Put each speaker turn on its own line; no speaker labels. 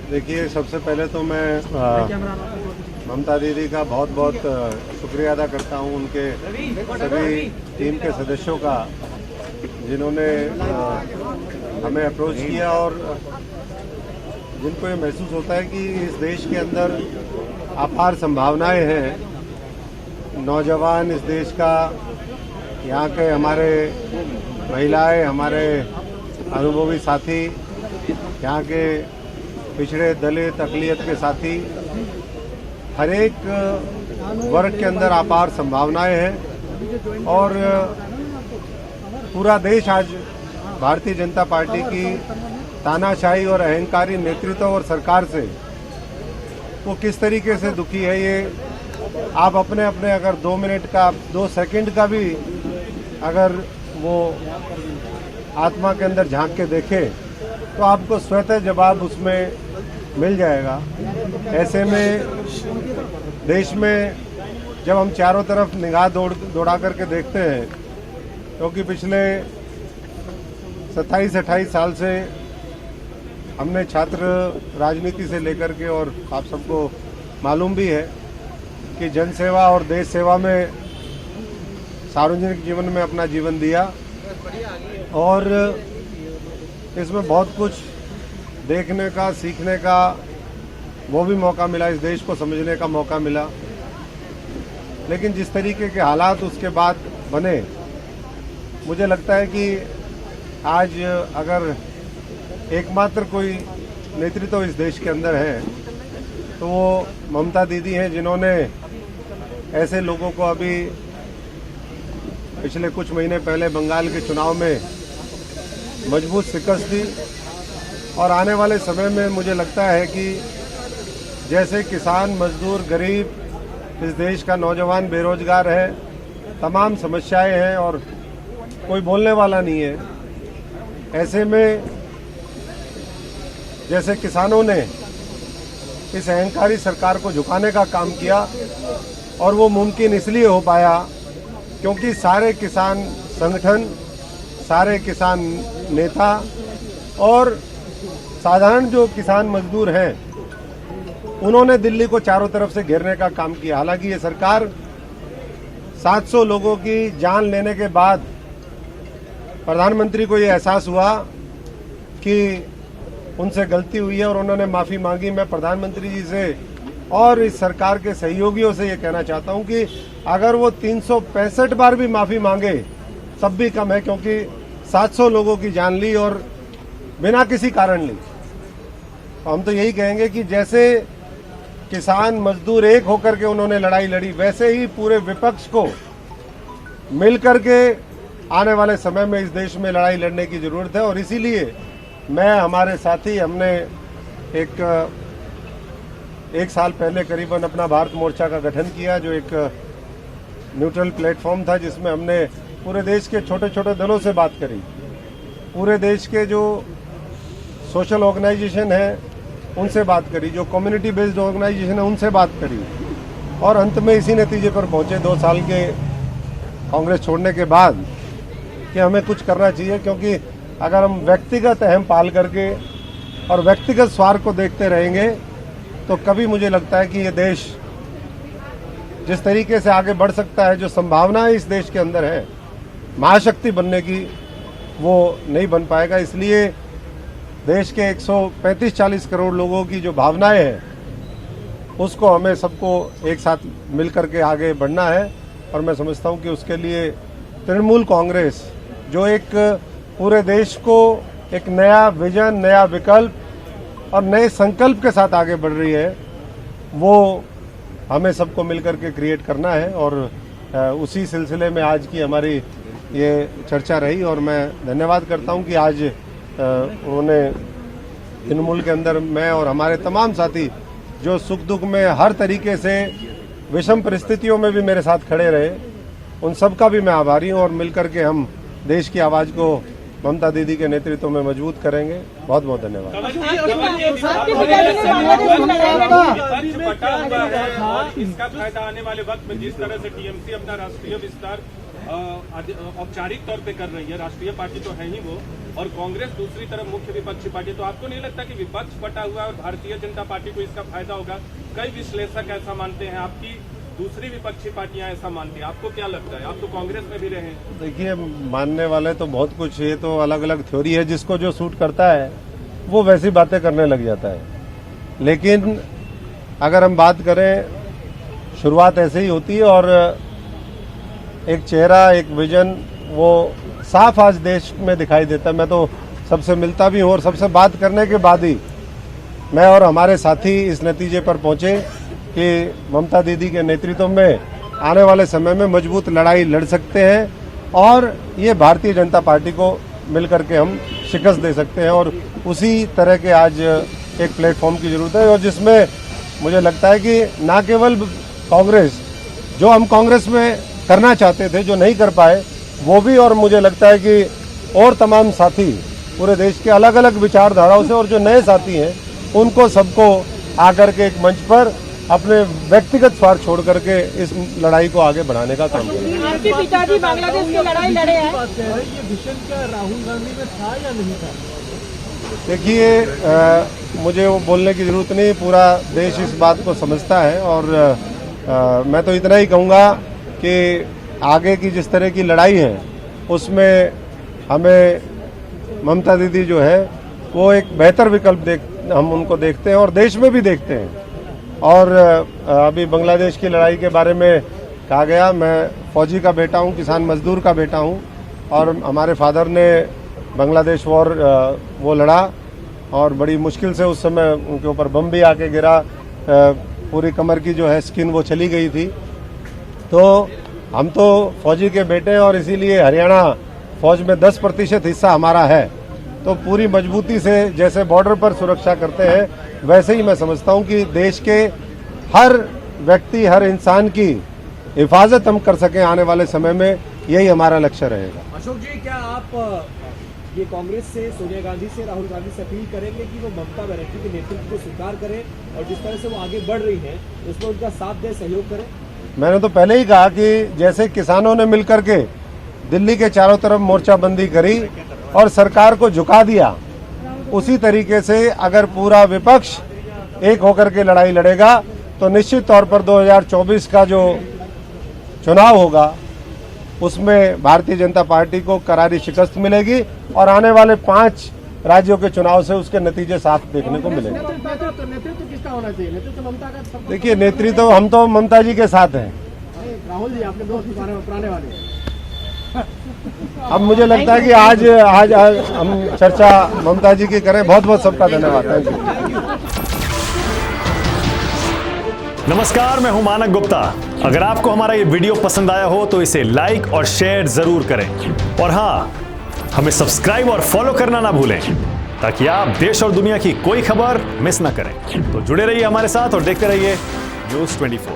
देखिए, सबसे पहले तो मैं ममता दीदी का बहुत बहुत शुक्रिया अदा करता हूं, उनके सभी टीम के सदस्यों का, जिन्होंने हमें अप्रोच किया और जिनको ये महसूस होता है कि इस देश के अंदर अपार संभावनाएं हैं। नौजवान इस देश का, यहाँ के हमारे महिलाएं, हमारे अनुभवी साथी, यहाँ के पिछड़े दलित अक़लियत के साथी, हर एक वर्ग के अंदर अपार संभावनाएं हैं और पूरा देश आज भारतीय जनता पार्टी की तानाशाही और अहंकारी नेतृत्व और सरकार से वो किस तरीके से दुखी है, ये आप अपने अपने अगर 2 मिनट का, 2 सेकंड का भी अगर वो आत्मा के अंदर झांक के देखें तो आपको स्वतः जवाब उसमें मिल जाएगा। ऐसे में देश में जब हम चारों तरफ निगाह दौड़ा करके देखते हैं, क्योंकि पिछले 27-28 साल से हमने छात्र राजनीति से लेकर के, और आप सबको मालूम भी है कि जनसेवा और देश सेवा में सार्वजनिक जीवन में अपना जीवन दिया और इसमें बहुत कुछ देखने का, सीखने का वो भी मौका मिला, इस देश को समझने का मौका मिला। लेकिन जिस तरीके के हालात उसके बाद बने, मुझे लगता है कि आज अगर एकमात्र कोई नेतृत्व इस देश के अंदर है तो वो ममता दीदी हैं, जिन्होंने ऐसे लोगों को अभी पिछले कुछ महीने पहले बंगाल के चुनाव में मजबूत शिकस्त दी। और आने वाले समय में मुझे लगता है कि जैसे किसान, मजदूर, गरीब, इस देश का नौजवान बेरोजगार है, तमाम समस्याएं हैं और कोई बोलने वाला नहीं है। ऐसे में जैसे किसानों ने इस अहंकारी सरकार को झुकाने का काम किया और वो मुमकिन इसलिए हो पाया क्योंकि सारे किसान संगठन, सारे किसान नेता और साधारण जो किसान मजदूर हैं, उन्होंने दिल्ली को चारों तरफ से घेरने का काम किया। हालांकि ये सरकार 700 लोगों की जान लेने के बाद प्रधानमंत्री को ये एहसास हुआ कि उनसे गलती हुई है और उन्होंने माफ़ी मांगी। मैं प्रधानमंत्री जी से और इस सरकार के सहयोगियों से ये कहना चाहता हूं कि अगर वो 365 बार भी माफ़ी मांगे तब भी कम है, क्योंकि 700 लोगों की जान ली और बिना किसी कारण ली। हम तो यही कहेंगे कि जैसे किसान मजदूर एक होकर के उन्होंने लड़ाई लड़ी, वैसे ही पूरे विपक्ष को मिलकर के आने वाले समय में इस देश में लड़ाई लड़ने की जरूरत है। और इसीलिए मैं, हमारे साथी, हमने एक साल पहले करीबन अपना भारत मोर्चा का गठन किया, जो एक न्यूट्रल प्लेटफॉर्म था, जिसमें हमने पूरे देश के छोटे छोटे दलों से बात करी, पूरे देश के जो सोशल ऑर्गेनाइजेशन है उनसे बात करी, जो कम्युनिटी बेस्ड ऑर्गेनाइजेशन है उनसे बात करी और अंत में इसी नतीजे पर पहुंचे 2 साल के कांग्रेस छोड़ने के बाद कि हमें कुछ करना चाहिए। क्योंकि अगर हम व्यक्तिगत अहम पाल करके और व्यक्तिगत स्वार्थ को देखते रहेंगे तो कभी, मुझे लगता है कि ये देश जिस तरीके से आगे बढ़ सकता है, जो संभावनाएं इस देश के अंदर है महाशक्ति बनने की, वो नहीं बन पाएगा। इसलिए देश के 135-40 करोड़ लोगों की जो भावनाएं हैं उसको हमें सबको एक साथ मिलकर के आगे बढ़ना है। और मैं समझता हूं कि उसके लिए तृणमूल कांग्रेस, जो एक पूरे देश को एक नया विजन, नया विकल्प और नए संकल्प के साथ आगे बढ़ रही है, वो हमें सबको मिलकर के क्रिएट करना है। और उसी सिलसिले में आज की हमारी ये चर्चा रही और मैं धन्यवाद करता हूं कि आज उन्होंने तृणमूल के अंदर मैं और हमारे तमाम साथी जो सुख दुख में हर तरीके से विषम परिस्थितियों में भी मेरे साथ खड़े रहे, उन सब का भी मैं आभारी हूं। और मिलकर के हम देश की आवाज़ को ममता दीदी के नेतृत्व में मजबूत करेंगे। बहुत बहुत धन्यवाद।
इसका फायदा आने वाले वक्त में जिस तरह से टीएमसी अपना राष्ट्रीय विस्तार औपचारिक तौर पे कर रही है, राष्ट्रीय पार्टी तो है ही वो, और कांग्रेस दूसरी तरफ मुख्य विपक्षी पार्टी, तो आपको नहीं लगता कि विपक्ष बटा हुआ है और भारतीय जनता पार्टी को इसका फायदा होगा? कई विश्लेषक ऐसा मानते हैं, आपकी दूसरी विपक्षी पार्टियां ऐसा मानती हैं, आपको क्या लगता है? आप तो कांग्रेस में भी रहे हैं।
देखिए, मानने वाले तो बहुत कुछ, ये तो अलग अलग थ्योरी है, जिसको जो सूट करता है वो वैसी बातें करने लग जाता है। लेकिन अगर हम बात करें, शुरुआत ऐसे ही होती है और एक चेहरा, एक विजन वो साफ आज देश में दिखाई देता है। मैं तो सबसे मिलता भी हूँ और सबसे बात करने के बाद ही मैं और हमारे साथी इस नतीजे पर पहुँचे कि ममता दीदी के नेतृत्व में आने वाले समय में मजबूत लड़ाई लड़ सकते हैं और ये भारतीय जनता पार्टी को मिलकर के हम शिकस्त दे सकते हैं। और उसी तरह के आज एक प्लेटफॉर्म की जरूरत है, और जिसमें मुझे लगता है कि ना केवल कांग्रेस, जो हम कांग्रेस में करना चाहते थे, जो नहीं कर पाए, वो भी, और मुझे लगता है कि और तमाम साथी पूरे देश के अलग अलग विचारधाराओं से, और जो नए साथी हैं उनको सबको आकर के एक मंच पर अपने व्यक्तिगत स्वार्थ छोड़ करके इस लड़ाई को आगे बढ़ाने का काम करें।
आपके पिताजी बांग्लादेश की लड़ाई लड़े हैं।
ये विजन क्या राहुल गांधी में था या नहीं था?
देखिए, मुझे वो बोलने की जरूरत नहीं, पूरा देश इस बात को समझता है। और मैं तो इतना ही कहूँगा कि आगे की जिस तरह की लड़ाई है उसमें हमें ममता दीदी जो है वो एक बेहतर विकल्प हम उनको देखते हैं और देश में भी देखते हैं। और अभी बांग्लादेश की लड़ाई के बारे में कहा गया, मैं फौजी का बेटा हूँ, किसान मजदूर का बेटा हूँ, और हमारे फादर ने बांग्लादेश वॉर वो लड़ा और बड़ी मुश्किल से उस समय उनके ऊपर बम भी आके गिरा, पूरी कमर की जो है स्किन वो चली गई थी। तो हम तो फौजी के बेटे हैं और इसीलिए हरियाणा फौज में 10% हिस्सा हमारा है। तो पूरी मजबूती से जैसे बॉर्डर पर सुरक्षा करते हैं, वैसे ही मैं समझता हूं कि देश के हर व्यक्ति, हर इंसान की हिफाजत हम कर सकें आने वाले समय में, यही हमारा लक्ष्य रहेगा।
अशोक जी, क्या आप ये कांग्रेस से, सोनिया गांधी से, राहुल गांधी से अपील करेंगे कि वो ममता बनर्जी के नेतृत्व को स्वीकार करें और जिस तरह से वो आगे बढ़ रही है उसमें उनका साथ दें, सहयोग करें?
मैंने तो पहले ही कहा कि जैसे किसानों ने मिलकर के दिल्ली के चारों तरफ मोर्चाबंदी करी और सरकार को झुका दिया, उसी तरीके से अगर पूरा विपक्ष एक होकर के लड़ाई लड़ेगा तो निश्चित तौर पर 2024 का जो चुनाव होगा उसमें भारतीय जनता पार्टी को करारी शिकस्त मिलेगी और आने वाले 5 राज्यों के चुनाव से उसके नतीजे साफ देखने को मिलेंगे।
नेतृत्व किसका होना चाहिए? नेतृत्व ममता का?
देखिए, नेतृत्व हम तो ममता जी के साथ हैं।
राहुल जी, आपके दोस्त पुराने वाले।
अब मुझे लगता है कि आज हम चर्चा ममता जी की करें। बहुत बहुत सबका धन्यवाद। Thank you.
नमस्कार, मैं हूं मानक गुप्ता। अगर आपको हमारा ये वीडियो पसंद आया हो तो इसे लाइक और शेयर जरूर करें, और हाँ, हमें सब्सक्राइब और फॉलो करना ना भूलें ताकि आप देश और दुनिया की कोई खबर मिस ना करें। तो जुड़े रहिए हमारे साथ और देखते रहिए News 24।